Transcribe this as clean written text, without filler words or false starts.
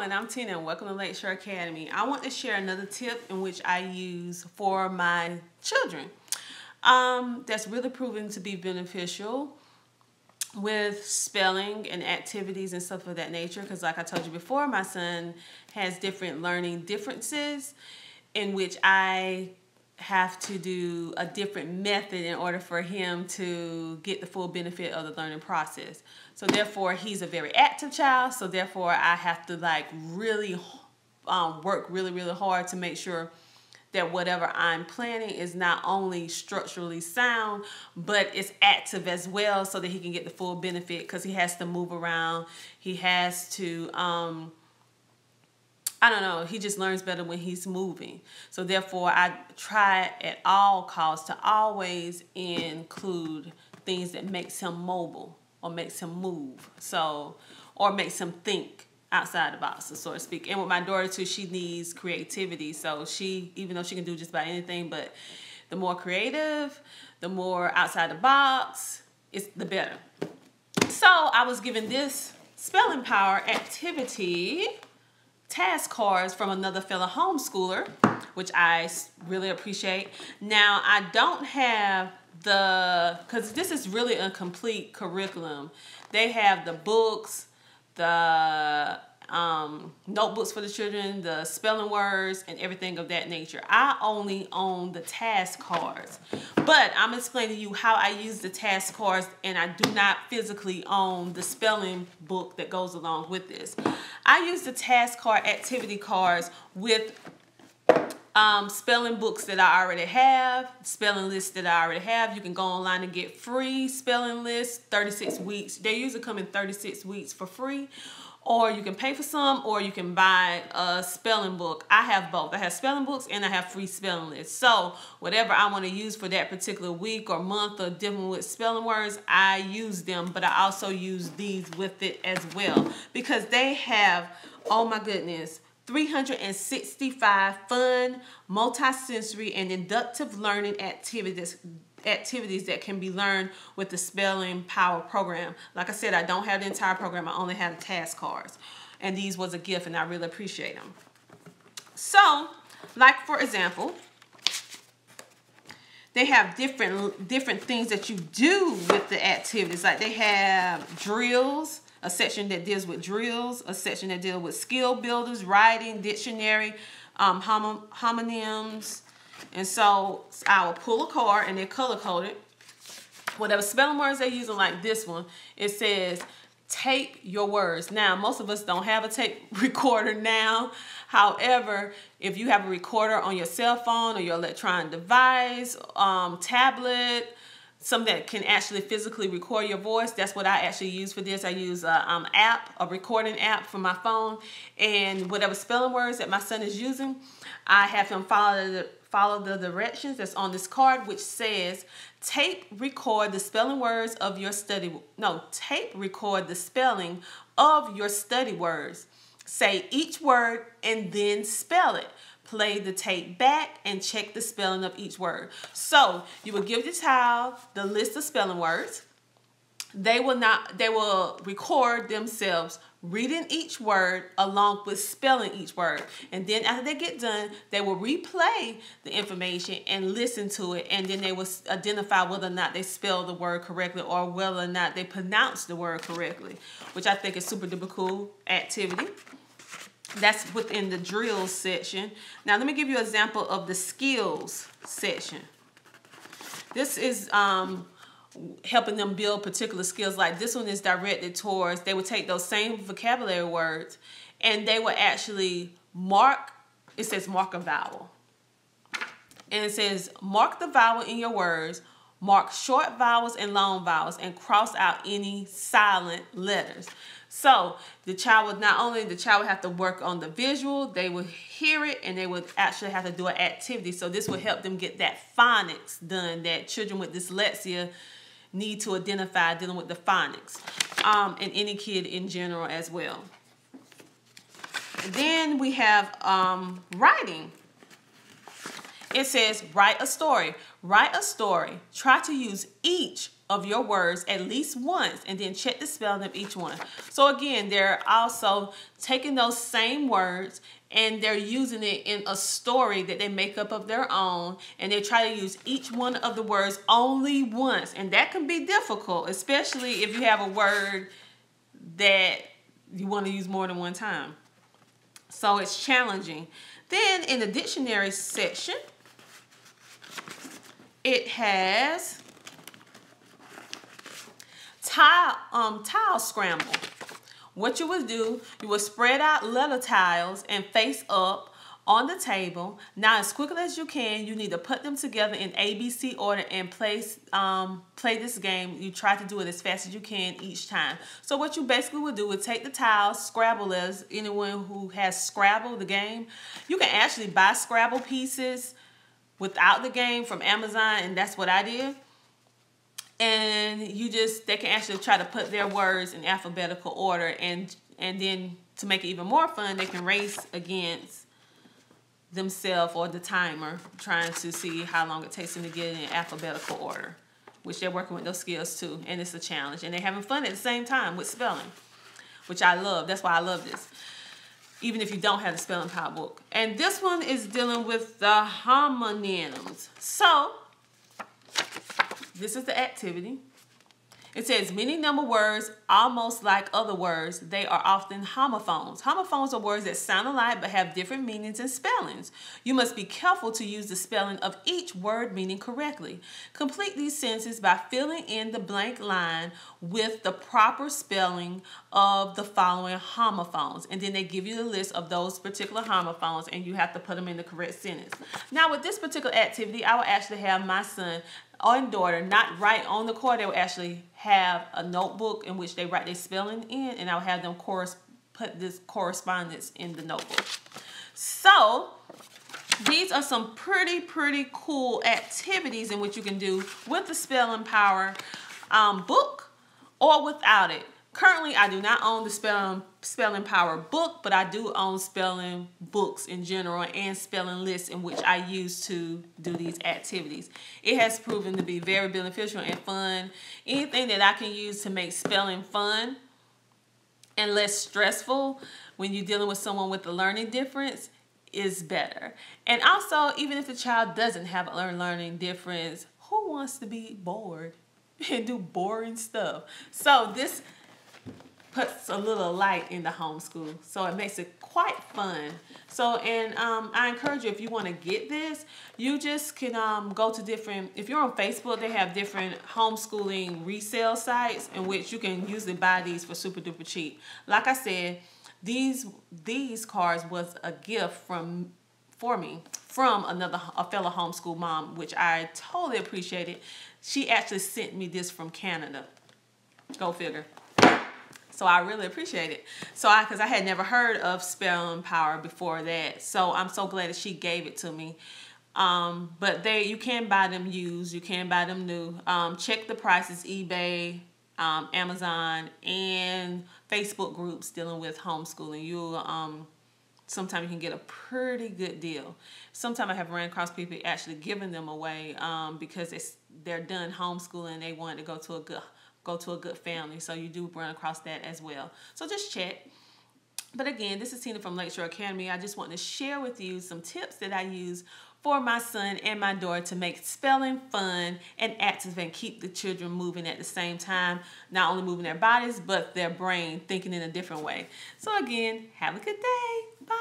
And I'm Tina and welcome to Lakeshore Academy. I want to share another tip in which I use for my children that's really proven to be beneficial with spelling and activities and stuff of that nature, because like I told you before, my son has different learning differences in which I have to do a different method in order for him to get the full benefit of the learning process. So therefore, he's a very active child, so therefore I have to really work really hard to make sure that whatever I'm planning is not only structurally sound, but it's active as well, so that he can get the full benefit, because he has to move around. He has to, I don't know, he just learns better when he's moving. So therefore, I try at all costs to always include things that makes him mobile or makes him move, or makes him think outside the box, so to speak. And with my daughter too, she needs creativity. So she, even though she can do just about anything, but the more creative, the more outside the box, it's the better. So I was given this spelling power activity task cards from another fellow homeschooler, which I really appreciate. Now I don't have because this is really a complete curriculum. They have the books, the notebooks for the children, the spelling words, and everything of that nature. I only own the task cards, but I'm explaining to you how I use the task cards, and I do not physically own the spelling book that goes along with this. I use the task card activity cards with spelling books that I already have, spelling lists that I already have. You can go online and get free spelling lists, 36 weeks. They usually come in 36 weeks for free, or you can pay for some, or you can buy a spelling book. I have both. I have spelling books and I have free spelling lists. So whatever I want to use for that particular week or month or dealing with spelling words, I use them, but I also use these with it as well, because they have, oh my goodness, 365 fun, multisensory, and inductive learning activities that can be learned with the Spelling Power program. Like I said, I don't have the entire program. I only have the task cards. And these was a gift, and I really appreciate them. So, like for example, they have different things that you do with the activities. Like they have drills, a section that deals with drills, a section that deals with skill builders, writing, dictionary, homonyms. And so I will pull a card, and they're color coded. Whatever spelling words they're using, like this one, it says tape your words. Now, most of us don't have a tape recorder now. However, if you have a recorder on your cell phone or your electronic device, tablet, something that can actually physically record your voice, that's what I actually use for this. I use a recording app for my phone, and whatever spelling words that my son is using, I have him follow the directions that's on this card, which says tape record the spelling words of your tape record the spelling of your study words. Say each word and then spell it. Play the tape back and check the spelling of each word. So you will give the child the list of spelling words. They will record themselves reading each word along with spelling each word. And then after they get done, they will replay the information and listen to it. And then they will identify whether or not they spell the word correctly or whether or not they pronounce the word correctly, which I think is super duper cool activity. That's within the drills section. Now let me give you an example of the skills section. This is helping them build particular skills. Like this one is directed towards, they would take those same vocabulary words and they would actually mark, it says mark a vowel. And it says mark the vowel in your words, mark short vowels and long vowels, and cross out any silent letters. So the child would have to work on the visual, they would hear it, and they would actually have to do an activity. So this would help them get that phonics done that children with dyslexia need to identify, dealing with the phonics, and any kid in general as well. Then we have writing. It says write a story. Write a story. Try to use each of your words at least once and then check the spelling of each one. So again, they're also taking those same words and they're using it in a story that they make up of their own, and they try to use each one of the words only once. And that can be difficult, especially if you have a word that you want to use more than one time. So it's challenging. Then in the dictionary section, it has tile scramble. What you would do, you would spread out letter tiles and face up on the table. Now, as quickly as you can, you need to put them together in ABC order and play this game. You try to do it as fast as you can each time. So what you basically would do is take the tiles, Scrabble, as anyone who has Scrabble, the game. You can actually buy Scrabble pieces without the game from Amazon, and that's what I did. And they can actually try to put their words in alphabetical order, and then to make it even more fun, they can race against themselves or the timer, trying to see how long it takes them to get it in alphabetical order, which they're working with those skills too, and it's a challenge, and they're having fun at the same time with spelling, which I love. That's why I love this, even if you don't have the spelling power book. And this one is dealing with the homonyms. So this is the activity. It says, many number words, almost like other words, they are often homophones. Homophones are words that sound alike but have different meanings and spellings. You must be careful to use the spelling of each word meaning correctly. Complete these sentences by filling in the blank line with the proper spelling of the following homophones. And then they give you the list of those particular homophones, and you have to put them in the correct sentence. Now, with this particular activity, I will actually have my son or daughter not write on the card. They will actually have a notebook in which they write their spelling in, and I'll have them put this correspondence in the notebook. So these are some pretty cool activities in which you can do with the Spelling Power book or without it. Currently, I do not own the Spelling Power book, but I do own spelling books in general and spelling lists in which I use to do these activities. It has proven to be very beneficial and fun. Anything that I can use to make spelling fun and less stressful when you're dealing with someone with a learning difference is better. And also, even if the child doesn't have a learning difference, who wants to be bored and do boring stuff? So this puts a little light in the homeschool, so it makes it quite fun. So, and I encourage you, if you want to get this, you just can go to different, if you're on Facebook, they have different homeschooling resale sites in which you can usually buy these for super duper cheap. Like I said, these cards was a gift for me from a fellow homeschool mom, which I totally appreciated. She actually sent me this from Canada. Go figure. So I really appreciate it. So because I had never heard of Spelling Power before that. So I'm so glad that she gave it to me. But you can buy them used. You can buy them new. Check the prices, eBay, Amazon, and Facebook groups dealing with homeschooling. Sometimes you can get a pretty good deal. Sometimes I have ran across people actually giving them away because they're done homeschooling and they wanted to go to a good family. So you do run across that as well. So just check. But again, this is Tina from Lakeshore Academy. I just want to share with you some tips that I use for my son and my daughter to make spelling fun and active and keep the children moving at the same time. Not only moving their bodies, but their brain thinking in a different way. So again, have a good day. Bye.